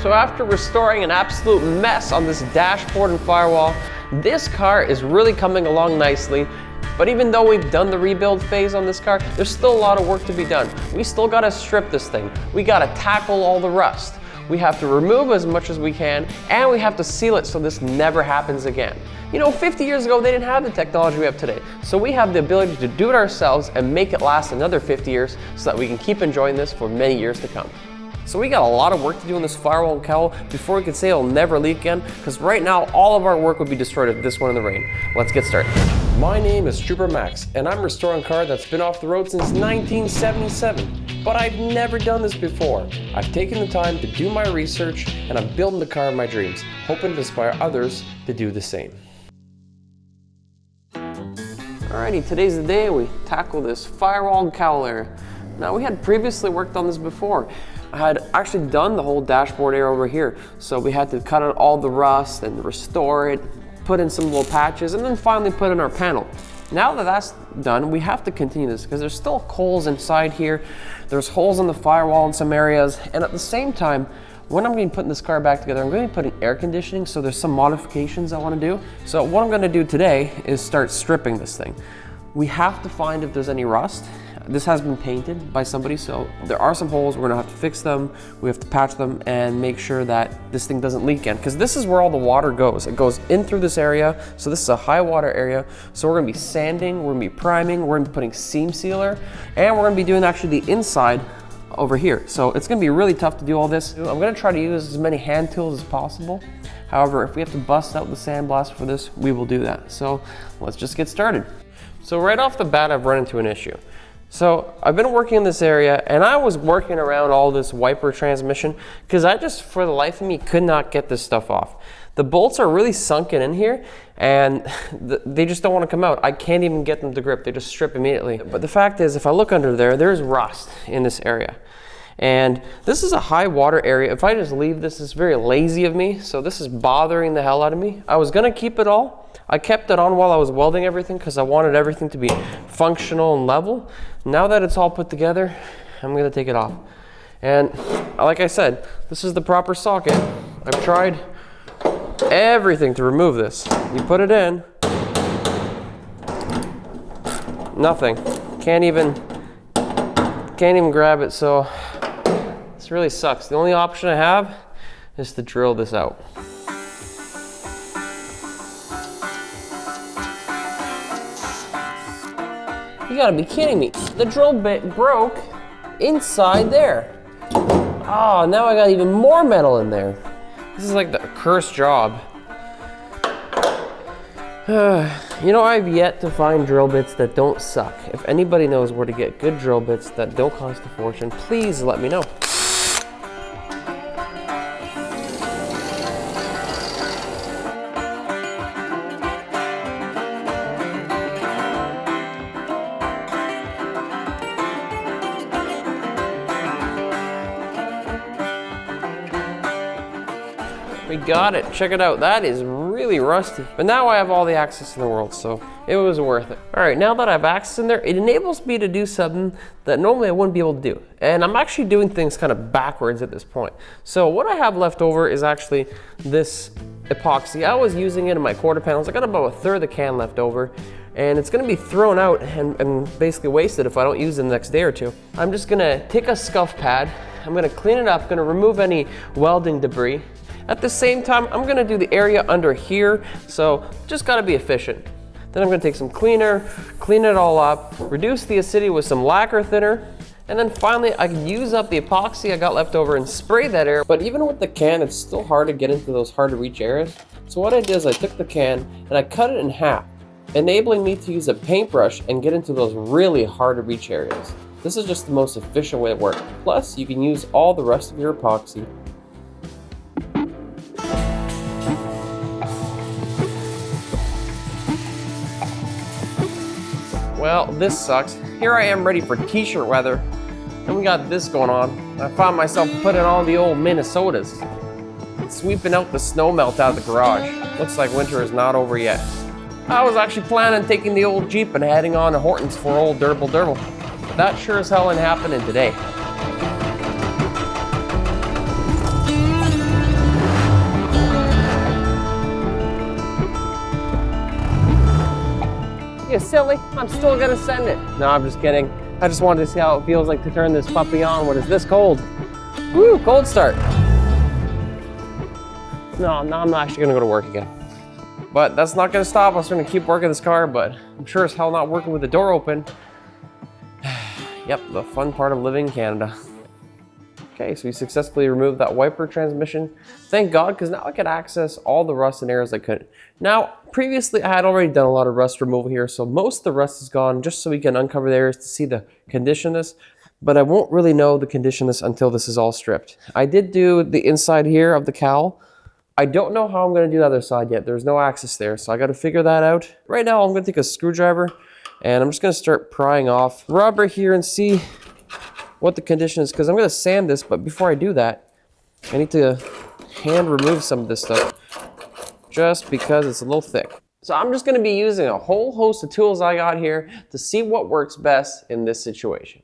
So after restoring an absolute mess on this dashboard and firewall, this car is really coming along nicely. But even though we've done the rebuild phase on this car, there's still a lot of work to be done. We still gotta strip this thing. We gotta tackle all the rust. We have to remove as much as we can, and we have to seal it so this never happens again. You know, 50 years ago, they didn't have the technology we have today. So we have the ability to do it ourselves and make it last another 50 years so that we can keep enjoying this for many years to come. So we got a lot of work to do in this firewall and cowl before we can say it'll never leak again, because right now all of our work would be destroyed if this went in the rain. Let's get started. My name is Trooper Max, and I'm restoring a car that's been off the road since 1977. But I've never done this before. I've taken the time to do my research, and I'm building the car of my dreams, hoping to inspire others to do the same. Alrighty, today's the day we tackle this firewall and cowl area. Now, we had previously worked on this before. I had actually done the whole dashboard area over here, so we had to cut out all the rust and restore it, put in some little patches, and then finally put in our panel. Now that that's done, we have to continue this because there's still holes inside here. There's holes in the firewall in some areas, and at the same time, when I'm going to be putting this car back together, I'm going to be putting air conditioning, so there's some modifications I want to do. So what I'm going to do today is start stripping this thing. We have to find if there's any rust. This has been painted by somebody, so there are some holes. We're gonna have to fix them. We have to patch them and make sure that this thing doesn't leak again, because this is where all the water goes. It goes in through this area, so this is a high water area. So we're gonna be sanding, we're gonna be priming, we're gonna be putting seam sealer, and we're gonna be doing actually the inside over here. So it's gonna be really tough to do all this. I'm gonna try to use as many hand tools as possible. However, if we have to bust out the sandblast for this, we will do that. So let's just get started. So right off the bat, I've run into an issue. So I've been working in this area, and I was working around all this wiper transmission because I just, for the life of me, could not get this stuff off. The bolts are really sunken in here, and they just don't want to come out. I can't even get them to grip. They just strip immediately. But the fact is, if I look under there, there's rust in this area. And this is a high water area. If I just leave this, it's very lazy of me. So this is bothering the hell out of me. I was gonna keep it all. I kept it on while I was welding everything because I wanted everything to be functional and level. Now that it's all put together, I'm gonna take it off. And like I said, this is the proper socket. I've tried everything to remove this. You put it in, nothing. Can't even grab it, so this really sucks. The only option I have is to drill this out. You gotta be kidding me. The drill bit broke inside there. Oh, now I got even more metal in there. This is like the cursed job. You know, I've yet to find drill bits that don't suck. If anybody knows where to get good drill bits that don't cost a fortune, please let me know. We got it. Check it out. That is really rusty. But now I have all the access in the world, so it was worth it. All right, now that I have access in there, it enables me to do something that normally I wouldn't be able to do. And I'm actually doing things kind of backwards at this point. So what I have left over is actually this epoxy. I was using it in my quarter panels. I got about a third of the can left over, and it's gonna be thrown out and basically wasted if I don't use it the next day or two. I'm just gonna take a scuff pad. I'm gonna clean it up, gonna remove any welding debris. At the same time, I'm gonna do the area under here, so just gotta be efficient. Then I'm gonna take some cleaner, clean it all up, reduce the acidity with some lacquer thinner, and then finally I can use up the epoxy I got left over and spray that area. But even with the can, it's still hard to get into those hard to reach areas. So what I did is I took the can and I cut it in half, enabling me to use a paintbrush and get into those really hard to reach areas. This is just the most efficient way to work. Plus, you can use all the rest of your epoxy. Well, this sucks. Here I am ready for t-shirt weather, and we got this going on. I found myself putting on the old Minnesotas, sweeping out the snow melt out of the garage. Looks like winter is not over yet. I was actually planning on taking the old Jeep and heading on to Hortons for old Durble. But that sure as hell ain't happening today. You silly, I'm still gonna send it. No, I'm just kidding. I just wanted to see how it feels like to turn this puppy on when it's this cold. Woo, cold start. No, I'm not actually gonna go to work again. But that's not gonna stop us. We're gonna keep working this car, but I'm sure as hell not working with the door open. Yep, the fun part of living in Canada. Okay, so we successfully removed that wiper transmission. Thank God, because now I could access all the rust and areas I couldn't. Now, previously I had already done a lot of rust removal here, so most of the rust is gone, just so we can uncover the areas to see the condition of this. But I won't really know the condition of this until this is all stripped. I did do the inside here of the cowl. I don't know how I'm gonna do the other side yet. There's no access there, so I gotta figure that out. Right now, I'm gonna take a screwdriver and I'm just gonna start prying off rubber here and see what the condition is, because I'm gonna sand this, but before I do that, I need to hand remove some of this stuff just because it's a little thick. So I'm just gonna be using a whole host of tools I got here to see what works best in this situation.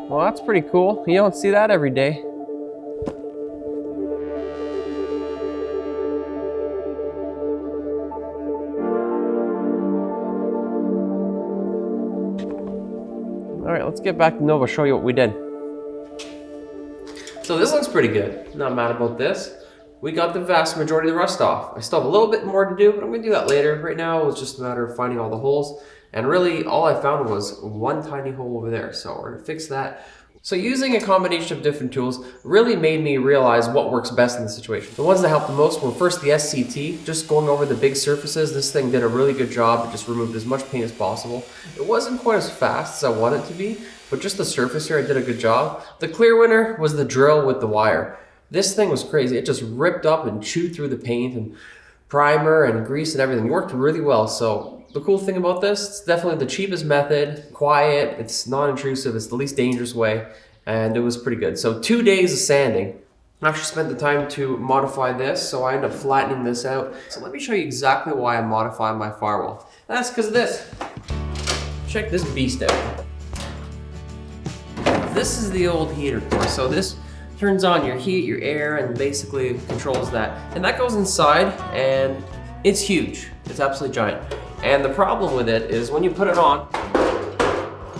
Well, that's pretty cool. You don't see that every day. All right, let's get back to Nova, show you what we did. So this looks pretty good. Not mad about this. We got the vast majority of the rust off. I still have a little bit more to do, but I'm gonna do that later. Right now, it was just a matter of finding all the holes. And really, all I found was one tiny hole over there. So we're gonna fix that. So using a combination of different tools really made me realize what works best in the situation. The ones that helped the most were first the SCT, just going over the big surfaces. This thing did a really good job. It just removed as much paint as possible. It wasn't quite as fast as I wanted it to be, but just the surface here, I did a good job. The clear winner was the drill with the wire. This thing was crazy. It just ripped up and chewed through the paint and primer and grease and everything. It worked really well. So the cool thing about this, it's definitely the cheapest method, quiet, it's non-intrusive, it's the least dangerous way, and it was pretty good. So 2 days of sanding. I actually spent the time to modify this, so I ended up flattening this out. So let me show you exactly why I'm modifying my firewall. That's because of this. Check this beast out. This is the old heater core. So this turns on your heat, your air, and basically controls that. And that goes inside, and it's huge. It's absolutely giant. And the problem with it is when you put it on,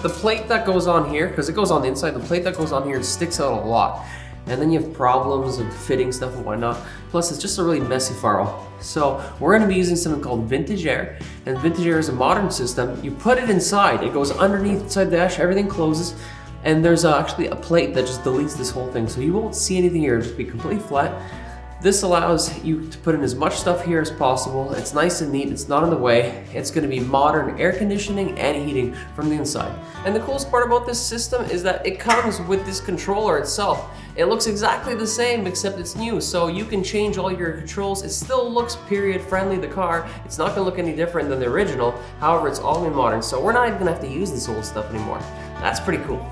the plate that goes on here, because it goes on the inside, the plate that goes on here sticks out a lot. And then you have problems of fitting stuff and whatnot. Plus, it's just a really messy firewall. So we're gonna be using something called Vintage Air. And Vintage Air is a modern system. You put it inside, it goes underneath inside the dash, everything closes. And there's actually a plate that just deletes this whole thing. So you won't see anything here, it'll just be completely flat. This allows you to put in as much stuff here as possible. It's nice and neat, it's not in the way. It's gonna be modern air conditioning and heating from the inside. And the coolest part about this system is that it comes with this controller itself. It looks exactly the same except it's new, so you can change all your controls. It still looks period friendly, the car. It's not gonna look any different than the original. However, it's all in modern, so we're not even gonna have to use this old stuff anymore. That's pretty cool.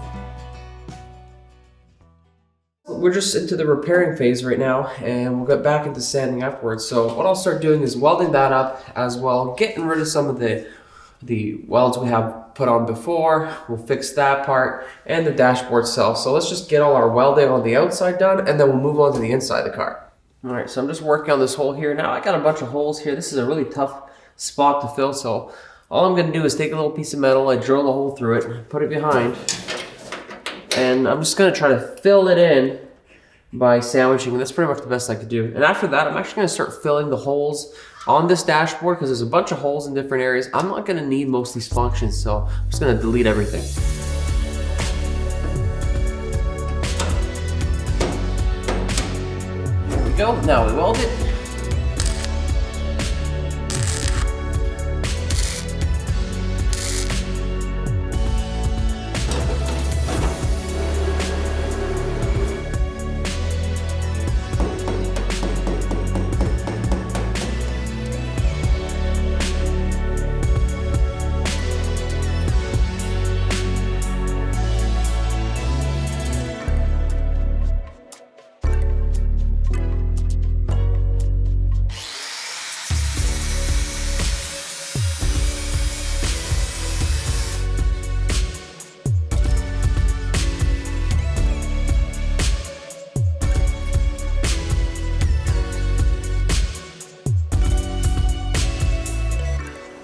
We're just into the repairing phase right now, and we'll get back into sanding afterwards. So what I'll start doing is welding that up as well, getting rid of some of the welds we have put on before. We'll fix that part and the dashboard itself. So let's just get all our welding on the outside done, and then we'll move on to the inside of the car. All right, so I'm just working on this hole here. Now I got a bunch of holes here. This is a really tough spot to fill, so all I'm gonna do is take a little piece of metal, I drill a hole through it, put it behind, and I'm just gonna try to fill it in by sandwiching, and that's pretty much the best I could do. And after that, I'm actually gonna start filling the holes on this dashboard because there's a bunch of holes in different areas. I'm not gonna need most of these functions, so I'm just gonna delete everything. There we go, now we weld it.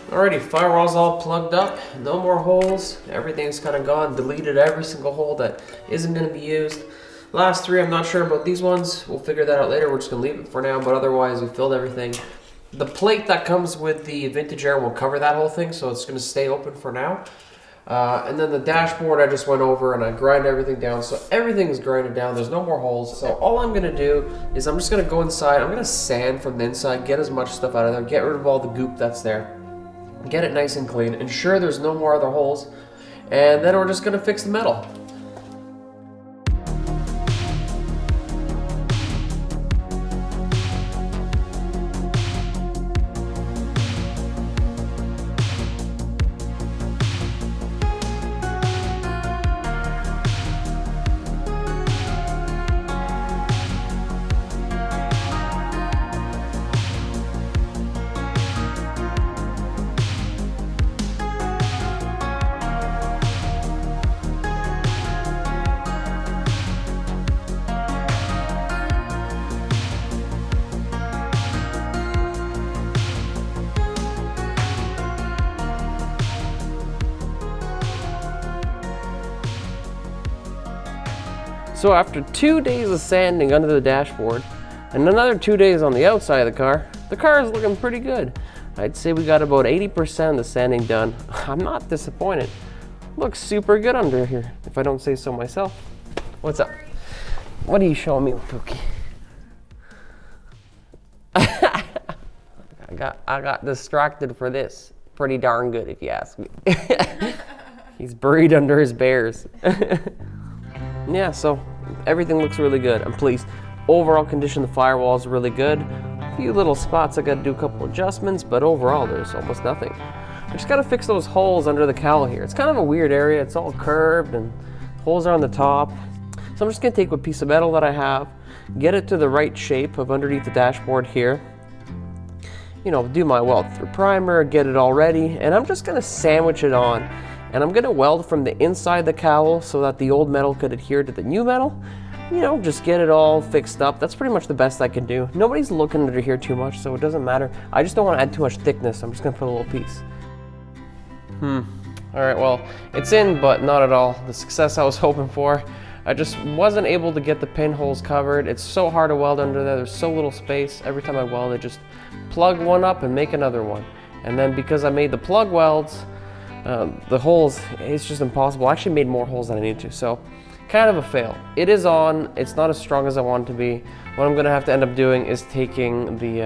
Alrighty, firewall's all plugged up, no more holes, everything's kind of gone, deleted every single hole that isn't going to be used. Last three, I'm not sure about these ones, we'll figure that out later, we're just going to leave it for now, but otherwise we filled everything. The plate that comes with the vintage air will cover that whole thing, so it's going to stay open for now. And then the dashboard I just went over and I grind everything down, so everything is grinded down, there's no more holes. So all I'm going to do is I'm just going to go inside, I'm going to sand from the inside, get as much stuff out of there, get rid of all the goop that's there. Get it nice and clean, ensure there's no more other holes, and then we're just gonna fix the metal. So after 2 days of sanding under the dashboard and another 2 days on the outside of the car is looking pretty good. I'd say we got about 80% of the sanding done. I'm not disappointed. Looks super good under here, if I don't say so myself. What's up? What are you showing me, Pookie? I got distracted for this. Pretty darn good, if you ask me. He's buried under his bears. Yeah, so everything looks really good. I'm pleased. Overall condition of the firewall is really good. A few little spots I got to do a couple adjustments, but overall there's almost nothing. I just got to fix those holes under the cowl here. It's kind of a weird area. It's all curved and holes are on the top. So I'm just going to take a piece of metal that I have, get it to the right shape of underneath the dashboard here. You know, do my weld through primer, get it all ready, and I'm just going to sandwich it on. And I'm going to weld from the inside the cowl so that the old metal could adhere to the new metal. You know, just get it all fixed up. That's pretty much the best I can do. Nobody's looking under here too much, so it doesn't matter. I just don't want to add too much thickness. I'm just going to put a little piece. Alright, well, it's in, but not at all the success I was hoping for. I just wasn't able to get the pinholes covered. It's so hard to weld under there. There's so little space. Every time I weld, I just plug one up and make another one. And then because I made the plug welds, The holes, it's just impossible. I actually made more holes than I need to, so kind of a fail. It is on, it's not as strong as I want it to be. What I'm gonna have to end up doing is taking the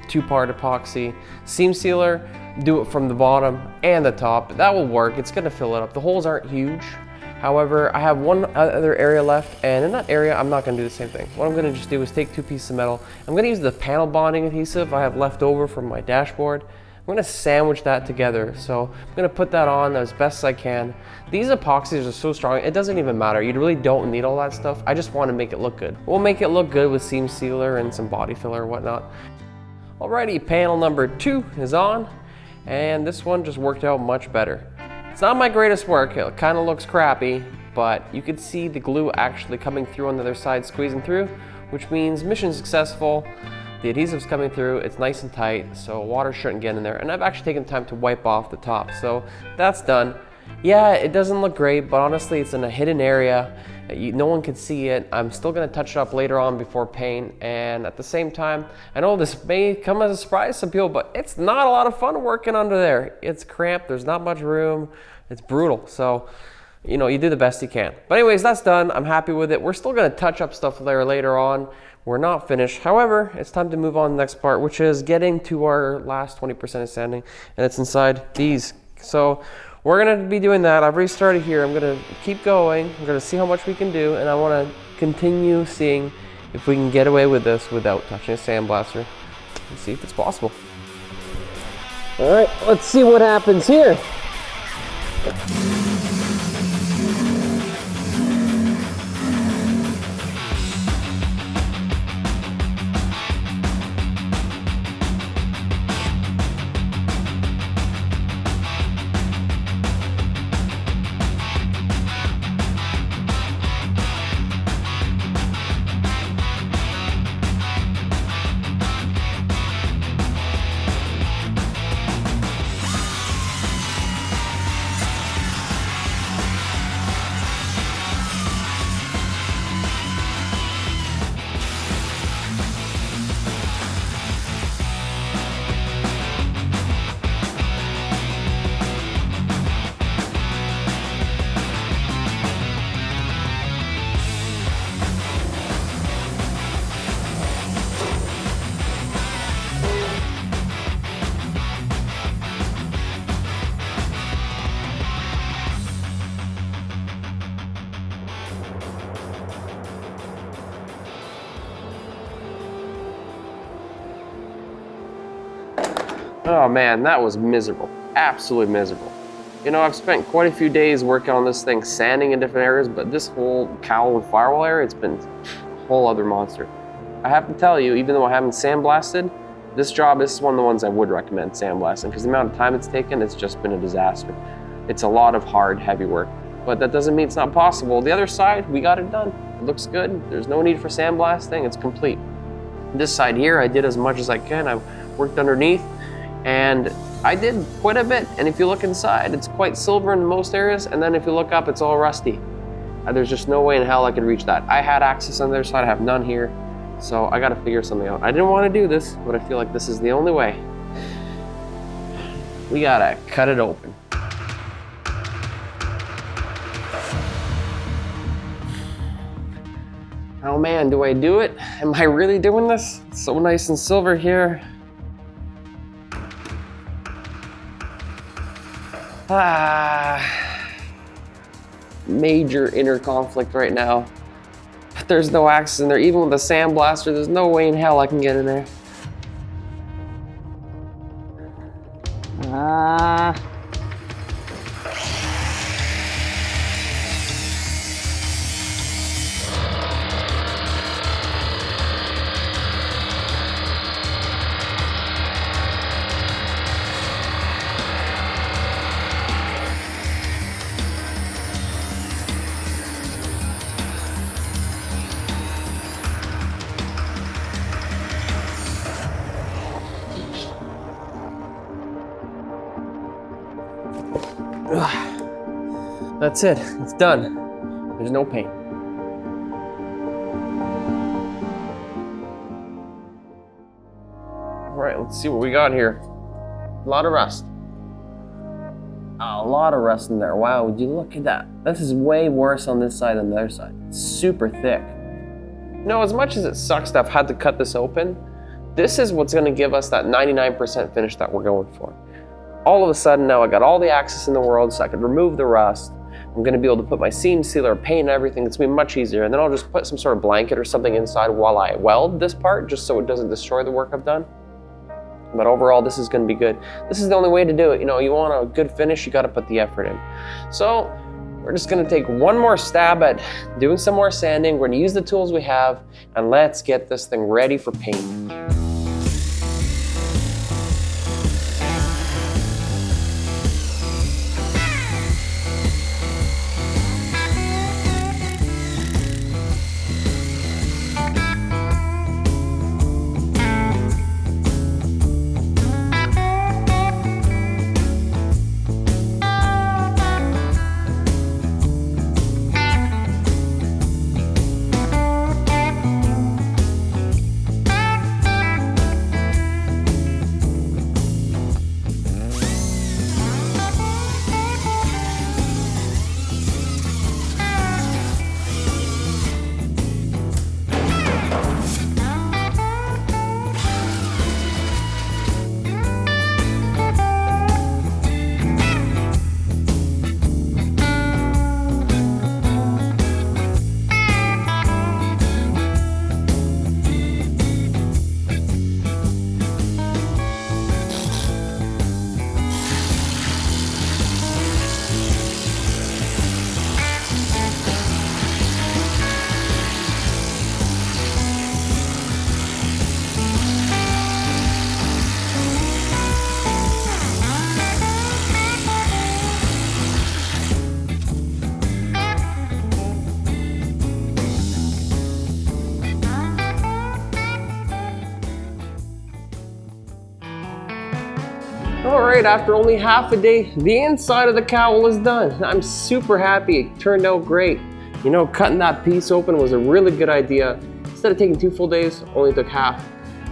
2-part epoxy seam sealer, do it from the bottom and the top. That will work, it's gonna fill it up. The holes aren't huge. However, I have one other area left, and in that area, I'm not gonna do the same thing. What I'm gonna just do is take 2 pieces of metal. I'm gonna use the panel bonding adhesive I have left over from my dashboard. I'm gonna sandwich that together. So I'm gonna put that on as best as I can. These epoxies are so strong, it doesn't even matter. You really don't need all that stuff. I just wanna make it look good. We'll make it look good with seam sealer and some body filler and whatnot. Alrighty, panel number 2 is on, and this one just worked out much better. It's not my greatest work, it kinda looks crappy, but you can see the glue actually coming through on the other side, squeezing through, which means mission successful. The adhesive's coming through, it's nice and tight, so water shouldn't get in there. And I've actually taken time to wipe off the top, so that's done. Yeah, it doesn't look great, but honestly, it's in a hidden area. No one can see it. I'm still gonna touch it up later on before paint, and at the same time, I know this may come as a surprise to some people, but it's not a lot of fun working under there. It's cramped, there's not much room, it's brutal. So, you know, you do the best you can. But anyways, that's done, I'm happy with it. We're still gonna touch up stuff there later on. We're not finished. However, it's time to move on to the next part, which is getting to our last 20% of sanding, and it's inside these. So we're gonna be doing that. I've restarted here. I'm gonna keep going. I'm gonna see how much we can do, and I wanna continue seeing if we can get away with this without touching a sandblaster and see if it's possible. All right, let's see what happens here. Oh man, that was miserable. Absolutely miserable. You know, I've spent quite a few days working on this thing, sanding in different areas, but this whole Cowl and Firewall area, it's been a whole other monster. I have to tell you, even though I haven't sandblasted, this is one of the ones I would recommend sandblasting, because the amount of time it's taken, it's just been a disaster. It's a lot of hard, heavy work, but that doesn't mean it's not possible. The other side, we got it done. It looks good. There's no need for sandblasting. It's complete. This side here, I did as much as I can. I worked underneath, and I did quite a bit. And if you look inside, it's quite silver in most areas. And then if you look up, it's all rusty. There's just no way in hell I could reach that. I had access on the other side, I have none here. So I gotta figure something out. I didn't want to do this, but I feel like this is the only way. We gotta cut it open. Oh man, do I do it? Am I really doing this? It's so nice and silver here. Major inner conflict right now. But there's no access in there. Even with the sandblaster, there's no way in hell I can get in there. That's it, it's done. There's no paint. All right, let's see what we got here. A lot of rust. a lot of rust in there. Wow, would you look at that? This is way worse on this side than the other side. It's super thick. You know, as much as it sucks to have had to cut this open, this is what's gonna give us that 99% finish that we're going for. All of a sudden now I got all the access in the world, so I could remove the rust. I'm gonna be able to put my seam sealer, paint, and everything. It's gonna be much easier. And then I'll just put some sort of blanket or something inside while I weld this part, just so it doesn't destroy the work I've done. But overall, this is gonna be good. This is the only way to do it. You know, you want a good finish, you gotta put the effort in. So we're just gonna take one more stab at doing some more sanding. We're gonna use the tools we have, and let's get this thing ready for paint. All right, after only half a day, the inside of the cowl is done. I'm super happy, it turned out great. You know, cutting that piece open was a really good idea. Instead of taking 2 full days, only took half.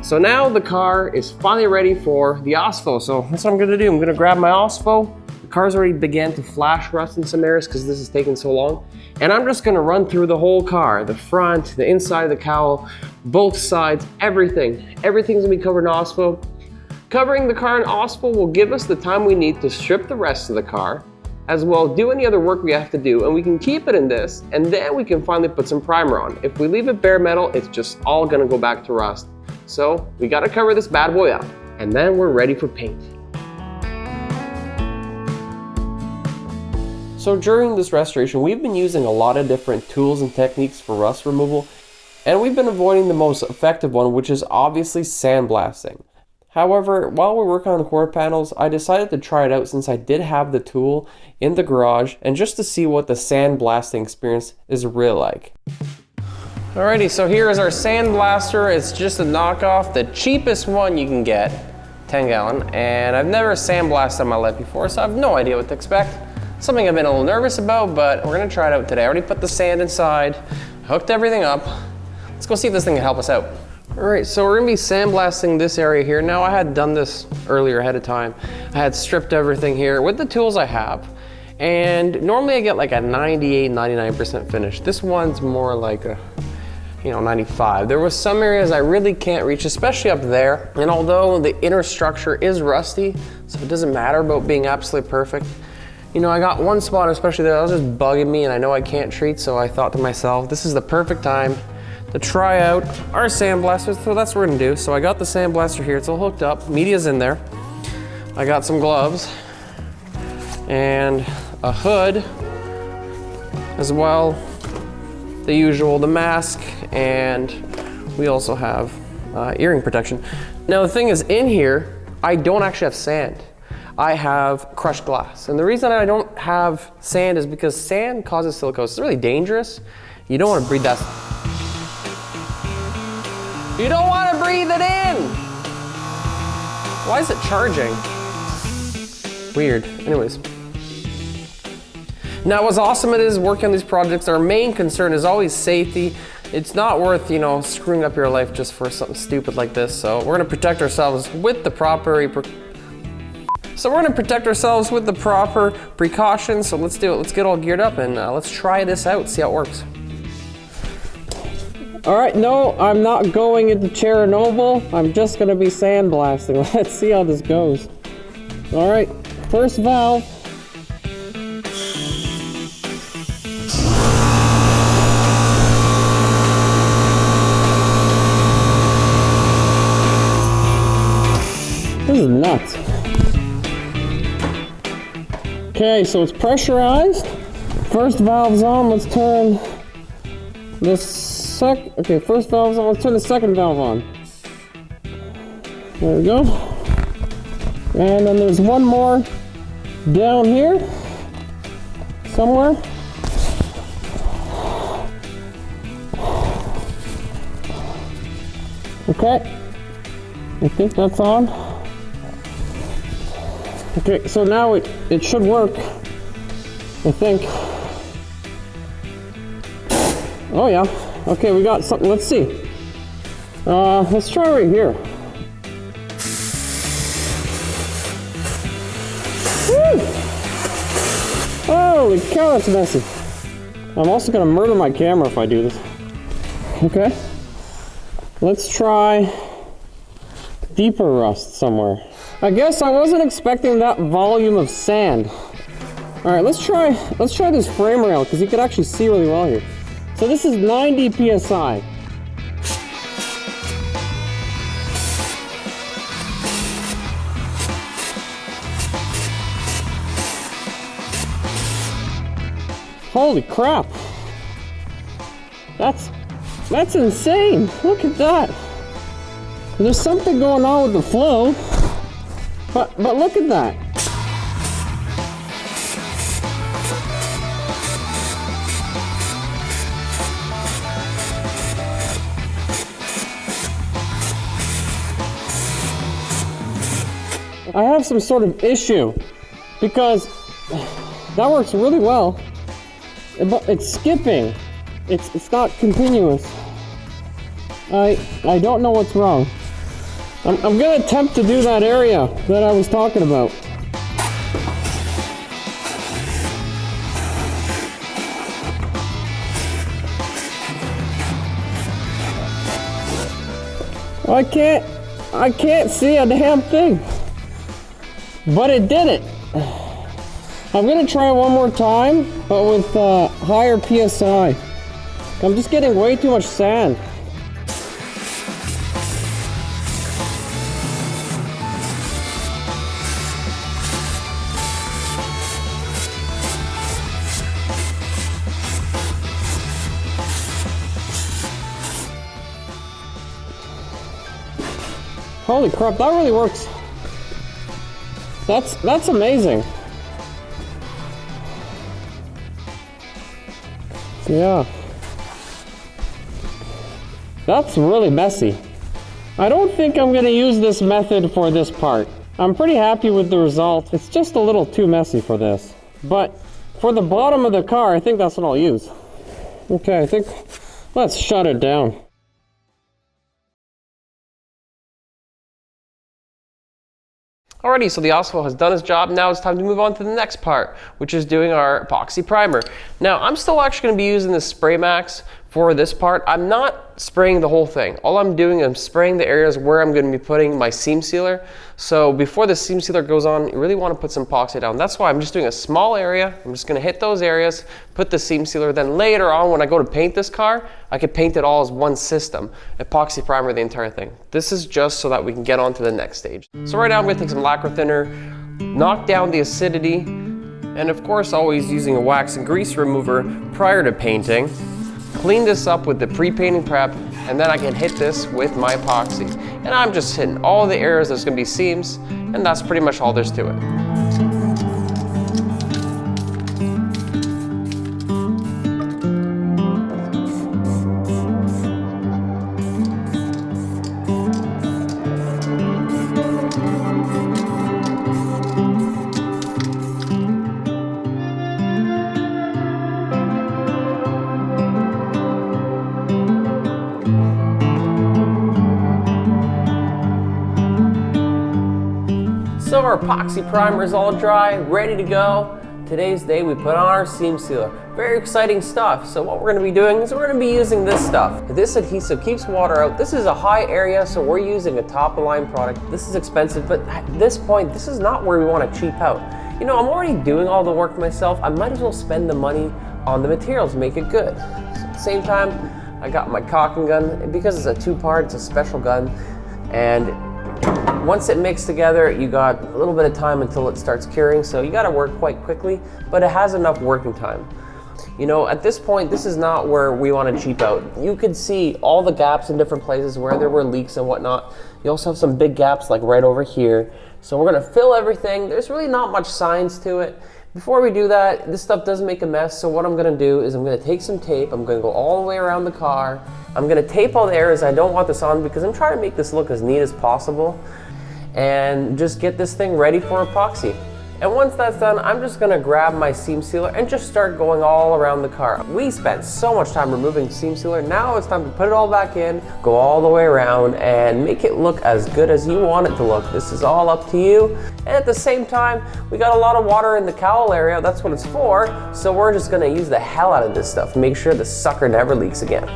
So now the car is finally ready for the Ospho. So that's what I'm gonna do. I'm gonna grab my Ospho. The car's already began to flash rust in some areas because this is taking so long. And I'm just gonna run through the whole car, the front, the inside of the cowl, both sides, everything. Everything's gonna be covered in Ospho. Covering the car in Ospho will give us the time we need to strip the rest of the car, as well do any other work we have to do, and we can keep it in this, and then we can finally put some primer on. If we leave it bare metal, it's just all gonna go back to rust. So we gotta cover this bad boy up, and then we're ready for paint. So during this restoration, we've been using a lot of different tools and techniques for rust removal, and we've been avoiding the most effective one, which is obviously sandblasting. However, while we're working on the quarter panels, I decided to try it out since I did have the tool in the garage, and just to see what the sandblasting experience is really like. Alrighty, so here is our sandblaster. It's just a knockoff, the cheapest one you can get, 10 gallon, and I've never sandblasted in my life before, so I have no idea what to expect. Something I've been a little nervous about, but we're gonna try it out today. I already put the sand inside, hooked everything up. Let's go see if this thing can help us out. All right, so we're gonna be sandblasting this area here. Now, I had done this earlier ahead of time. I had stripped everything here with the tools I have. And normally I get like a 98, 99% finish. This one's more like a, 95. There was some areas I really can't reach, especially up there. And although the inner structure is rusty, so it doesn't matter about being absolutely perfect. I got one spot, especially there, that was just bugging me, and I know I can't treat, so I thought to myself, this is the perfect time to try out our sandblaster. So that's what we're gonna do. So I got the sandblaster here, it's all hooked up, media's in there. I got some gloves and a hood as well, the usual, the mask, and we also have earring protection. Now the thing is, in here, I don't actually have sand. I have crushed glass. And the reason I don't have sand is because sand causes silicose. It's really dangerous. You don't want to breathe that. You don't want to breathe it in! Why is it charging? Weird. Anyways. Now, what's awesome it is working on these projects, our main concern is always safety. It's not worth, screwing up your life just for something stupid like this. So we're gonna protect ourselves with the proper So we're gonna protect ourselves with the proper precautions, so let's do it. Let's get all geared up and let's try this out, see how it works. All right, no, I'm not going into Chernobyl. I'm just gonna be sandblasting. Let's see how this goes. All right, first valve. This is nuts. Okay, so it's pressurized. First valve's on, let's turn this okay, first valve's on, let's turn the second valve on. There we go. And then there's one more down here, somewhere. Okay, I think that's on. Okay, so now it should work, I think. Oh yeah, okay, we got something, let's see. Let's try right here. Woo! Holy cow, that's messy. I'm also gonna murder my camera if I do this. Okay, let's try deeper rust somewhere. I guess I wasn't expecting that volume of sand. All right, let's try this frame rail because you can actually see really well here. So this is 90 PSI. Holy crap. That's insane. Look at that. There's something going on with the flow. But look at that. I have some sort of issue because that works really well, but it's skipping. It's not continuous. I don't know what's wrong. I'm gonna attempt to do that area that I was talking about. I can't see a damn thing. But it did it. I'm gonna try one more time, but with higher PSI. I'm just getting way too much sand. Holy crap, that really works. That's amazing. Yeah. That's really messy. I don't think I'm gonna use this method for this part. I'm pretty happy with the result. It's just a little too messy for this. But for the bottom of the car, I think that's what I'll use. Okay, I think, let's shut it down. Alrighty, so the Ospho has done its job. Now it's time to move on to the next part, which is doing our epoxy primer. Now, I'm still actually going to be using the Spray Max for this part. I'm not spraying the whole thing. All I'm doing is spraying the areas where I'm going to be putting my seam sealer. So before the seam sealer goes on, you really want to put some epoxy down. That's why I'm just doing a small area. I'm just going to hit those areas, put the seam sealer. Then later on, when I go to paint this car, I could paint it all as one system. Epoxy primer, the entire thing. This is just so that we can get on to the next stage. So right now I'm going to take some lacquer thinner, knock down the acidity, and of course always using a wax and grease remover prior to painting. Clean this up with the pre-painting prep, and then I can hit this with my epoxy. And I'm just hitting all the areas there's going to be seams, and that's pretty much all there's to it. So our epoxy primer is all dry, ready to go. Today's day we put on our seam sealer. Very exciting stuff. So what we're going to be doing is we're going to be using this stuff. This adhesive keeps water out. This is a high area, so we're using a top of line product. This is expensive, but at this point, this is not where we want to cheap out. You know, I'm already doing all the work myself. I might as well spend the money on the materials, make it good. So at the same time, I got my caulking gun. Because it's a two-part, it's a special gun. And once it mixes together, you got a little bit of time until it starts curing, so you gotta work quite quickly, but it has enough working time. You know, at this point, this is not where we wanna cheap out. You could see all the gaps in different places where there were leaks and whatnot. You also have some big gaps like right over here. So we're gonna fill everything. There's really not much science to it. Before we do that, this stuff does make a mess, so what I'm gonna do is I'm gonna take some tape, I'm gonna go all the way around the car. I'm gonna tape all the areas I don't want this on because I'm trying to make this look as neat as possible and just get this thing ready for epoxy. And once that's done, I'm just gonna grab my seam sealer and just start going all around the car. We spent so much time removing seam sealer, now it's time to put it all back in, go all the way around and make it look as good as you want it to look. This is all up to you. And at the same time, we got a lot of water in the cowl area, that's what it's for, so we're just gonna use the hell out of this stuff, make sure the sucker never leaks again.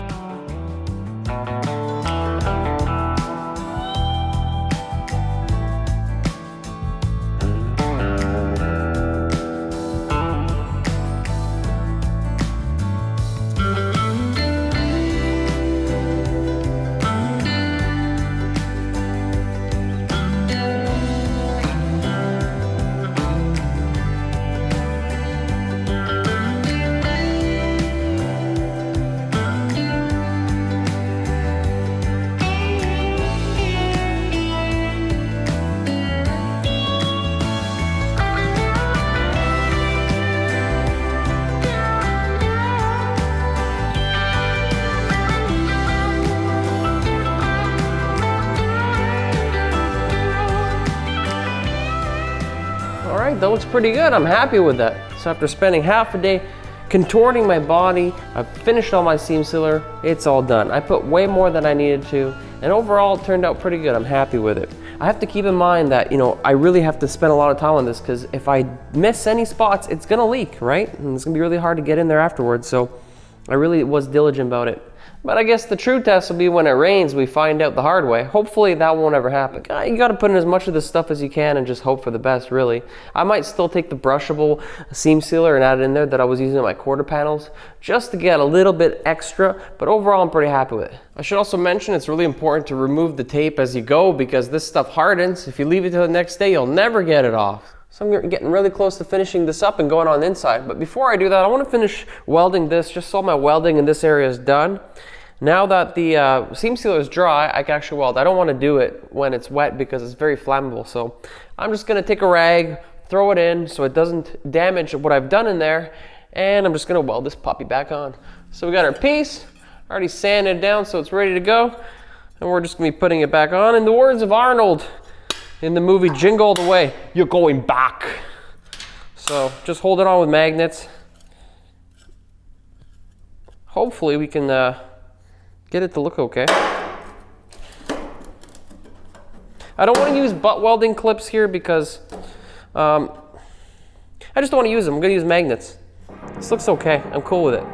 That looks pretty good. I'm happy with that. So after spending half a day contorting my body, I've finished all my seam sealer. It's all done. I put way more than I needed to, and overall it turned out pretty good. I'm happy with it. I have to keep in mind that, you know, I really have to spend a lot of time on this because if I miss any spots, it's gonna leak, right? And it's gonna be really hard to get in there afterwards. So I really was diligent about it. But I guess the true test will be when it rains, we find out the hard way. Hopefully that won't ever happen. You gotta put in as much of this stuff as you can and just hope for the best, really. I might still take the brushable seam sealer and add it in there that I was using on my quarter panels, just to get a little bit extra, but overall I'm pretty happy with it. I should also mention it's really important to remove the tape as you go because this stuff hardens. If you leave it till the next day, you'll never get it off. So I'm getting really close to finishing this up and going on the inside. But before I do that, I want to finish welding this, just so all my welding in this area is done. Now that the seam sealer is dry, I can actually weld. I don't want to do it when it's wet because it's very flammable. So I'm just going to take a rag, throw it in so it doesn't damage what I've done in there. And I'm just going to weld this puppy back on. So we got our piece, already sanded down so it's ready to go. And we're just going to be putting it back on. In the words of Arnold, in the movie Jingle All the Way, you're going back. So just hold it on with magnets. Hopefully we can get it to look okay. I don't want to use butt welding clips here because I just don't want to use them. I'm going to use magnets. This looks okay. I'm cool with it.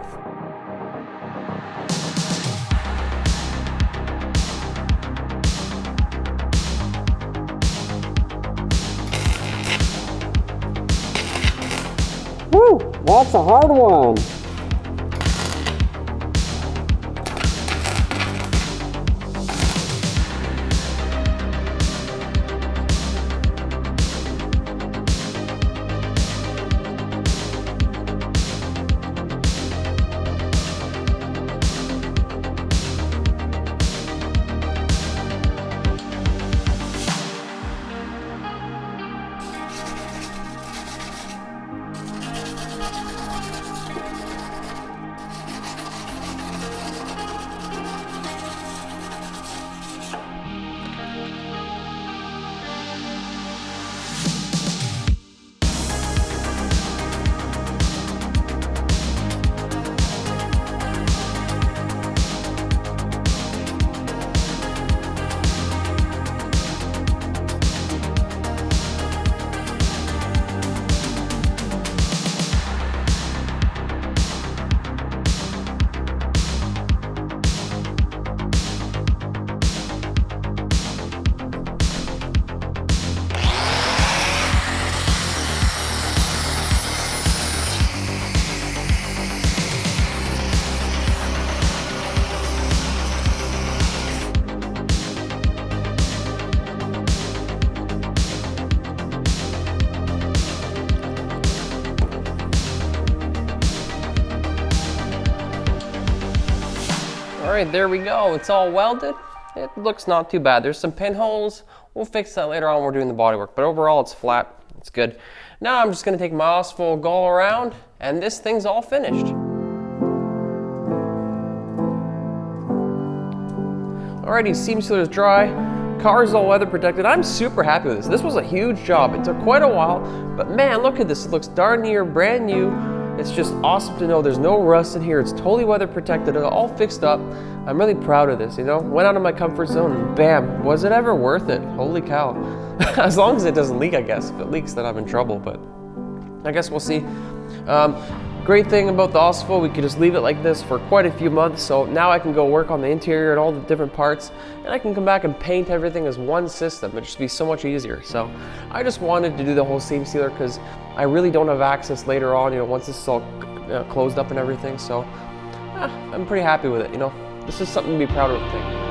Woo! That's a hard one. All right, there we go. It's all welded. It looks not too bad. There's some pinholes. We'll fix that later on when we're doing the bodywork, but overall it's flat. It's good. Now I'm just gonna take my Ospho, go all around, and this thing's all finished. Alrighty, seam sealer's dry. Car's all weather protected. I'm super happy with this. This was a huge job. It took quite a while, but man, look at this. It looks darn near brand new. It's just awesome to know there's no rust in here. It's totally weather protected, all fixed up. I'm really proud of this, you know? Went out of my comfort zone and bam, was it ever worth it? Holy cow. As long as it doesn't leak, I guess. If it leaks, then I'm in trouble, but I guess we'll see. Great thing about the Ospho, we could just leave it like this for quite a few months, so now I can go work on the interior and all the different parts, and I can come back and paint everything as one system. It'd just be so much easier. So I just wanted to do the whole seam sealer because I really don't have access later on, you know, once this is all closed up and everything, so I'm pretty happy with it, you know. This is something to be proud of, I think.